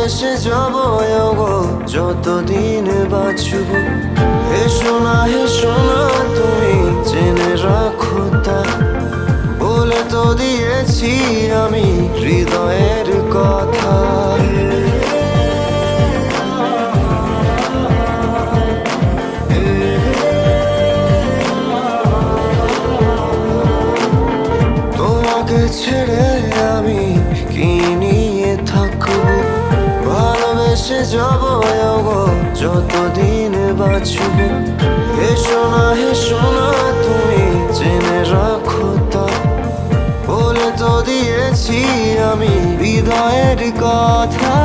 ভালোবেসে যাব গো যতদিন বাঁচব। হেসো না তুমি জেনে রাখো তা, বলে তো দিয়েছি আমি হৃদয়ের কথা। তোমাকে ছেড়ে আমি কি নিয়ে থাকবো, ভালোবেসে যাব গো যতদিন বাঁচব। হেসো না তুমি জেনে রাখো তা, বলে তো দিয়েছি আমি হৃদয়ের কথা।